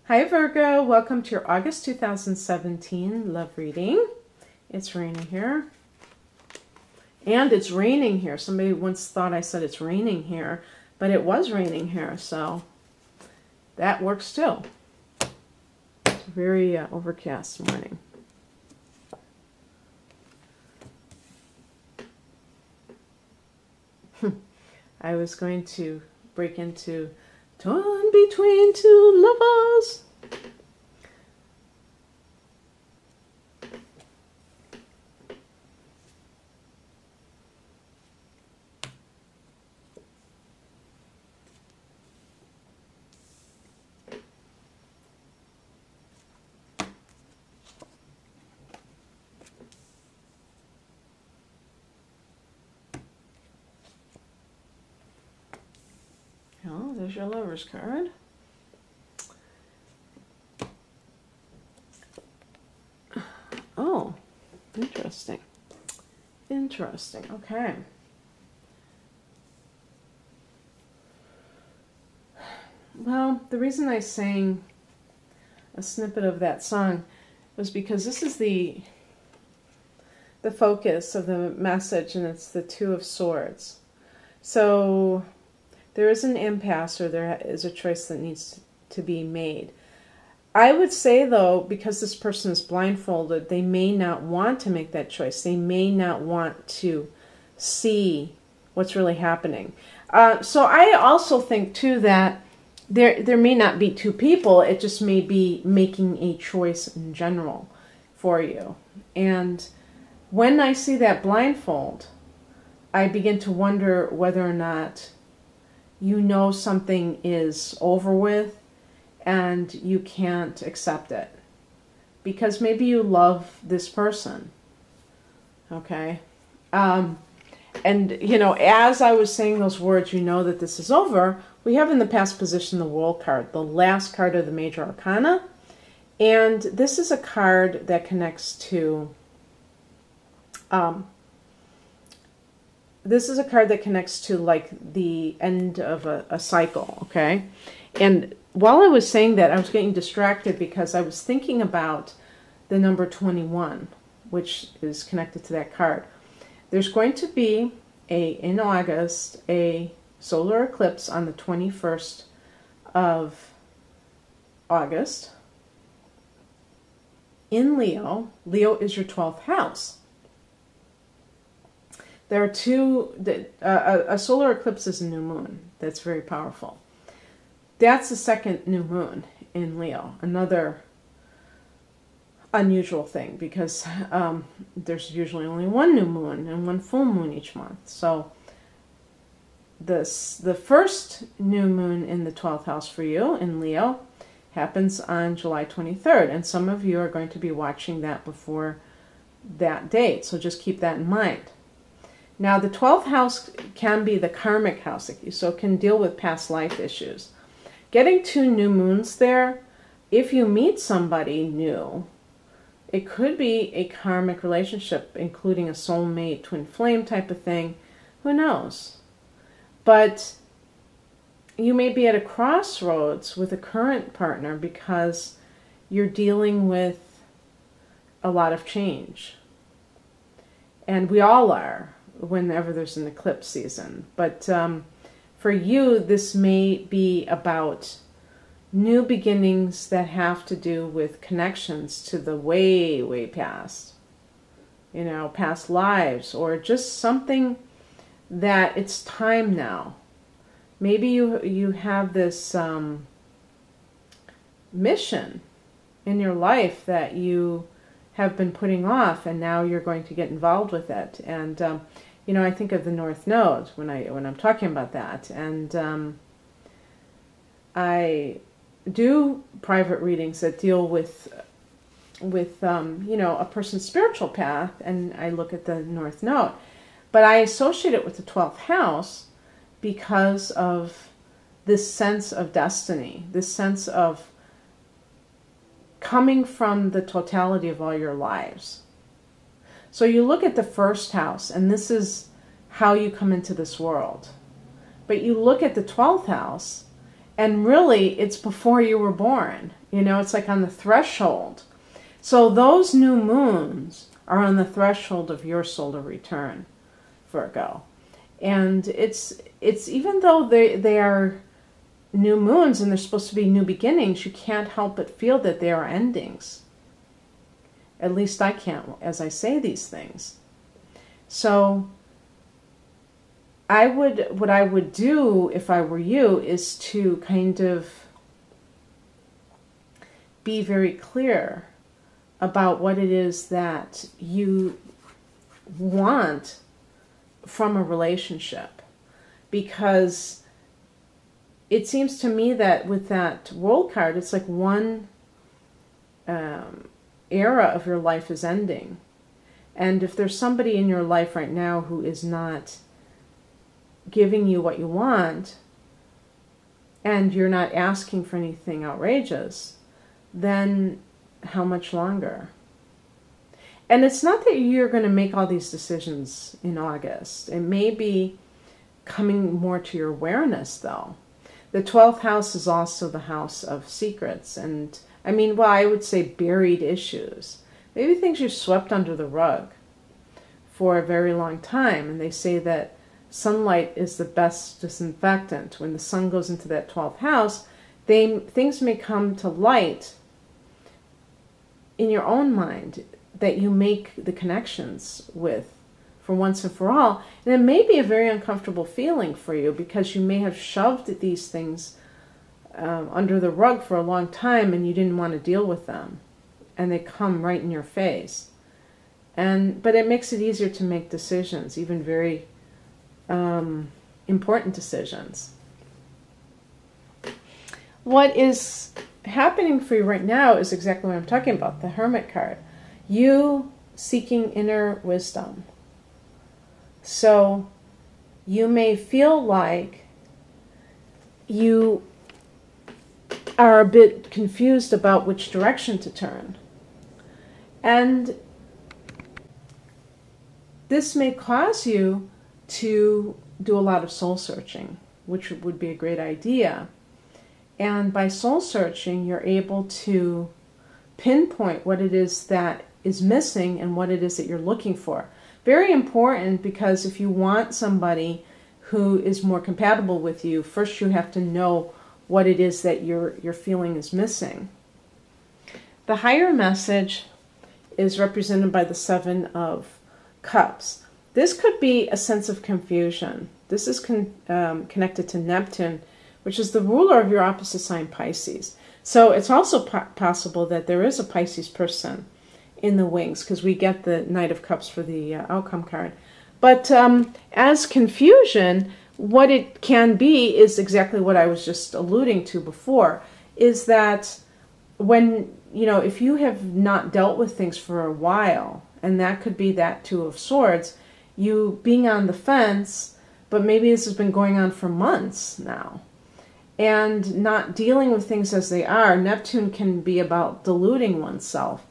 Hi Virgo, welcome to your August 2017 love reading. It's raining here. And it's raining here. Somebody once thought I said it's raining here, but it was raining here, so that works too. It's a very overcast morning. I was going to break into torn between two lovers. Oh, there's your Lover's card. Oh, interesting. Interesting. Okay. Well, the reason I sang a snippet of that song was because this is the focus of the message, and it's the Two of Swords. So there is an impasse, or there is a choice that needs to be made. I would say, though, because this person is blindfolded, they may not want to make that choice. They may not want to see what's really happening. So I also think, too, that there may not be two people. It just may be making a choice in general for you. And when I see that blindfold, I begin to wonder whether or not you know something is over with and you can't accept it. Because maybe you love this person. Okay? And, you know, as I was saying those words, you know that this is over, we have in the past position the World card, the last card of the Major Arcana. And this is a card that connects to... this is a card that connects to like the end of a cycle, okay? And while I was saying that, I was getting distracted because I was thinking about the number 21, which is connected to that card. There's going to be, in August, a solar eclipse on the 21st of August in Leo. Leo is your 12th house. There are two, a solar eclipse is a new moon. That's very powerful. That's the second new moon in Leo. Another unusual thing because there's usually only one new moon and one full moon each month. So the first new moon in the 12th house for you in Leo happens on July 23rd. And some of you are going to be watching that before that date. So just keep that in mind. Now, the 12th house can be the karmic house, so it can deal with past life issues. Getting two new moons there, if you meet somebody new, it could be a karmic relationship, including a soulmate, twin flame type of thing. Who knows? But you may be at a crossroads with a current partner because you're dealing with a lot of change. And we all are, whenever there's an eclipse season. But for you, this may be about new beginnings that have to do with connections to the way, way past. You know, past lives, or just something that it's time now. Maybe you have this mission in your life that you have been putting off, and now you're going to get involved with it. And you know, I think of the North Node when I'm talking about that. And I do private readings that deal with you know, a person's spiritual path, and I look at the North Node. But I associate it with the 12th house because of this sense of destiny, this sense of coming from the totality of all your lives. So you look at the first house, and this is how you come into this world. But you look at the 12th house, and really it's before you were born. You know, it's like on the threshold. So those new moons are on the threshold of your solar return, Virgo. And it's even though they are new moons and they're supposed to be new beginnings, you can't help but feel that they are endings. At least I can't as I say these things. So what I would do if I were you is to kind of be very clear about what it is that you want from a relationship. Because it seems to me that with that World card, it's like one era of your life is ending. And if there's somebody in your life right now who is not giving you what you want, and you're not asking for anything outrageous, then how much longer? And it's not that you're going to make all these decisions in August. It may be coming more to your awareness, though. The 12th house is also the house of secrets. And I mean, well, I would say buried issues. Maybe things you've swept under the rug for a very long time. And they say that sunlight is the best disinfectant. When the sun goes into that 12th house, things may come to light in your own mind that you make the connections with for once and for all. And it may be a very uncomfortable feeling for you because you may have shoved these things under the rug for a long time and you didn't want to deal with them. And they come right in your face. But it makes it easier to make decisions, even very important decisions. What is happening for you right now is exactly what I'm talking about, the Hermit card. You seeking inner wisdom. So you may feel like you are a bit confused about which direction to turn. And this may cause you to do a lot of soul searching, which would be a great idea. And by soul searching, you're able to pinpoint what it is that is missing and what it is that you're looking for. Very important, because if you want somebody who is more compatible with you, first you have to know what it is that you're feeling is missing. The higher message is represented by the 7 of Cups. This could be a sense of confusion. This is connected to Neptune, which is the ruler of your opposite sign, Pisces. So it's also possible that there is a Pisces person in the wings, because we get the Knight of Cups for the outcome card. But as confusion, what it can be is exactly what I was just alluding to before, is that when, if you have not dealt with things for a while, and that could be that 2 of Swords, you being on the fence, but maybe this has been going on for months now, and not dealing with things as they are. Neptune can be about deluding oneself.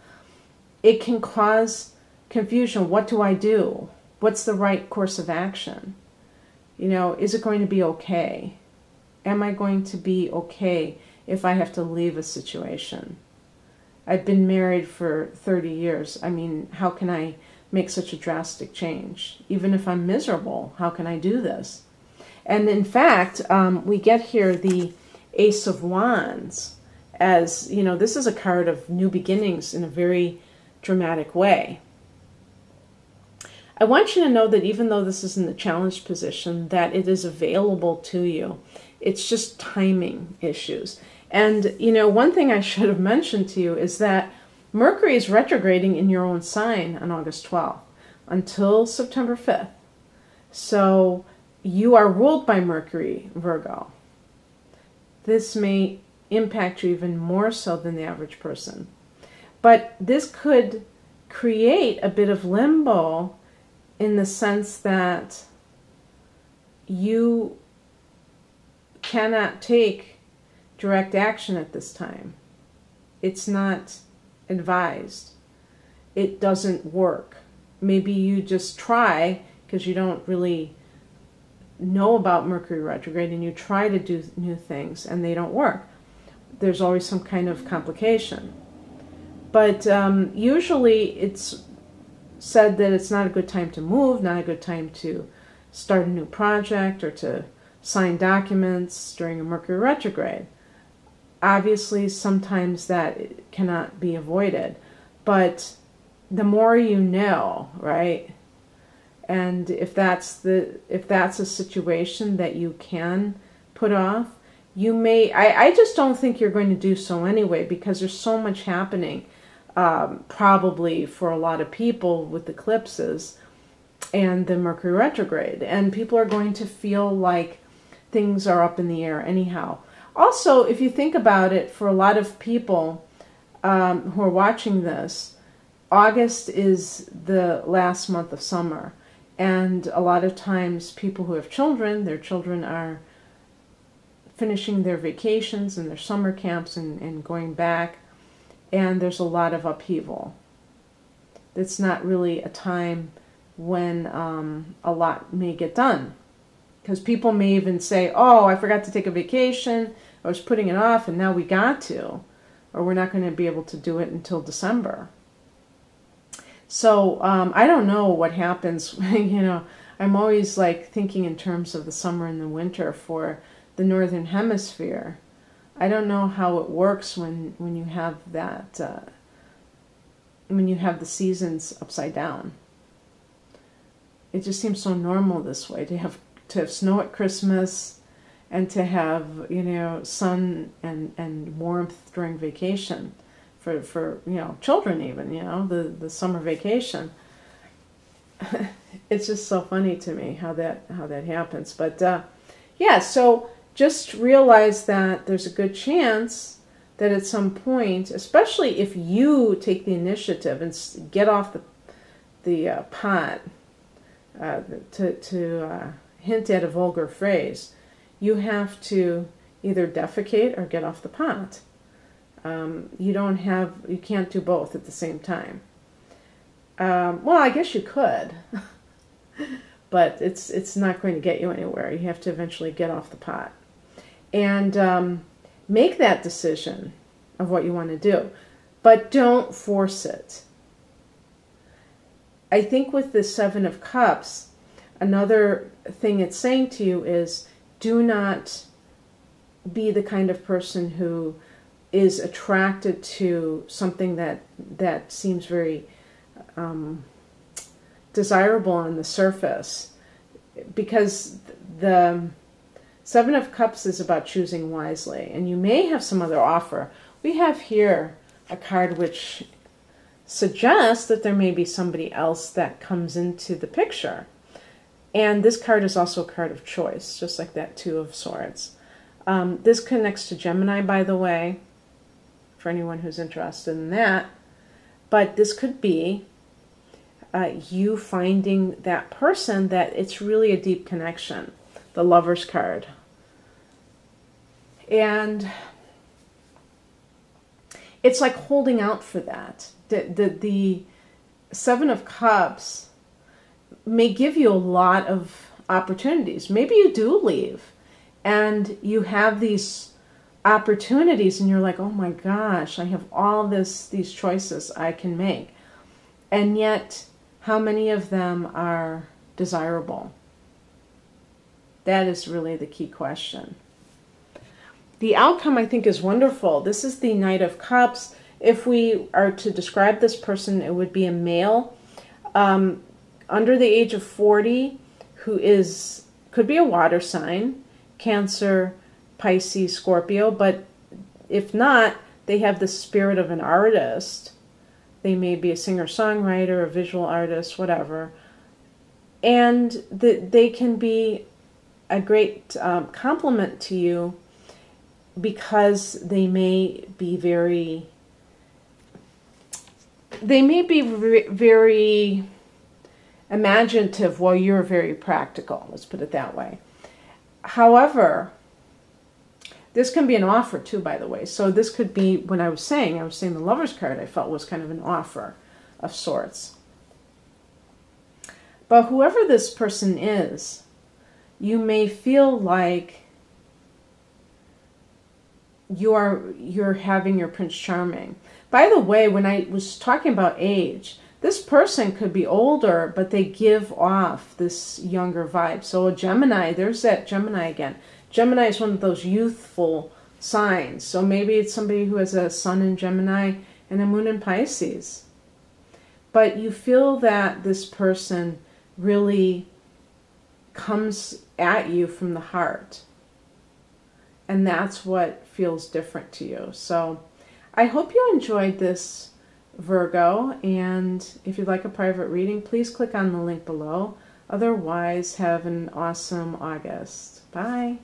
It can cause confusion. What do I do? What's the right course of action? Is it going to be okay? Am I going to be okay if I have to leave a situation? I've been married for 30 years. I mean, how can I make such a drastic change? Even if I'm miserable, how can I do this? And in fact, we get here the Ace of Wands as, this is a card of new beginnings in a very dramatic way. I want you to know that even though this is in the challenged position, that it is available to you. It's just timing issues. And, one thing I should have mentioned to you is that Mercury is retrograding in your own sign on August 12th until September 5th. So you are ruled by Mercury, Virgo. This may impact you even more so than the average person. But this could create a bit of limbo in the sense that you cannot take direct action at this time. It's not advised. It doesn't work. Maybe you just try because you don't really know about Mercury retrograde and you try to do new things and they don't work. there's always some kind of complication. But usually it's said that it's not a good time to move, not a good time to start a new project or to sign documents during a Mercury retrograde. Obviously, sometimes that cannot be avoided, but the more you know, right? And if that's a situation that you can put off, you may. I just don't think you're going to do so anyway, because there's so much happening, probably for a lot of people with eclipses and the Mercury retrograde, and people are going to feel like things are up in the air anyhow. Also, if you think about it, for a lot of people who are watching this, August is the last month of summer. And a lot of times people who have children, their children are finishing their vacations and their summer camps and going back. And there's a lot of upheaval. It's not really a time when a lot may get done. Because people may even say, oh, I forgot to take a vacation, I was putting it off, and now we got to. Or we're not going to be able to do it until December. So I don't know what happens. I'm always like thinking in terms of the summer and the winter for the Northern Hemisphere. I don't know how it works when you have that, when you have the seasons upside down. It just seems so normal this way to have snow at Christmas and to have, sun and warmth during vacation for children even, the summer vacation. It's just so funny to me how that happens. But yeah, so just realize that there's a good chance that at some point, especially if you take the initiative and get off the pot, to hint at a vulgar phrase, you have to either defecate or get off the pot. You can't do both at the same time. Well, I guess you could, but it's not going to get you anywhere. You have to eventually get off the pot and make that decision of what you want to do, but don't force it. I think with the Seven of Cups, another thing it's saying to you is, do not be the kind of person who is attracted to something that seems very desirable on the surface. Because the Seven of Cups is about choosing wisely. And you may have some other offer. We have here a card which suggests that there may be somebody else that comes into the picture. And this card is also a card of choice, just like that Two of Swords. This connects to Gemini, by the way, for anyone who's interested in that. But this could be you finding that person that it's really a deep connection, the Lover's card. And it's like holding out for that. The Seven of Cups may give you a lot of opportunities. Maybe you do leave and you have these opportunities and you're like, oh my gosh, I have all these choices I can make. And yet, how many of them are desirable? That is really the key question. The outcome, I think, is wonderful. This is the Knight of Cups. If we are to describe this person, it would be a male under the age of 40 who could be a water sign, Cancer, Pisces, Scorpio, but if not, they have the spirit of an artist. They may be a singer-songwriter, a visual artist, whatever. And they can be a great compliment to you because they may be very imaginative while you're very practical. Let's put it that way. However, this can be an offer too, by the way. So this could be, when I was saying the Lover's card, I felt was kind of an offer of sorts. But whoever this person is, you may feel like you're having your Prince Charming. By the way, when I was talking about age, this person could be older, but they give off this younger vibe. So a Gemini, there's that Gemini again. Gemini is one of those youthful signs. So maybe it's somebody who has a sun in Gemini and a moon in Pisces. But you feel that this person really comes at you from the heart. And that's what feels different to you. So I hope you enjoyed this, Virgo. And if you'd like a private reading, please click on the link below. Otherwise, have an awesome August. Bye.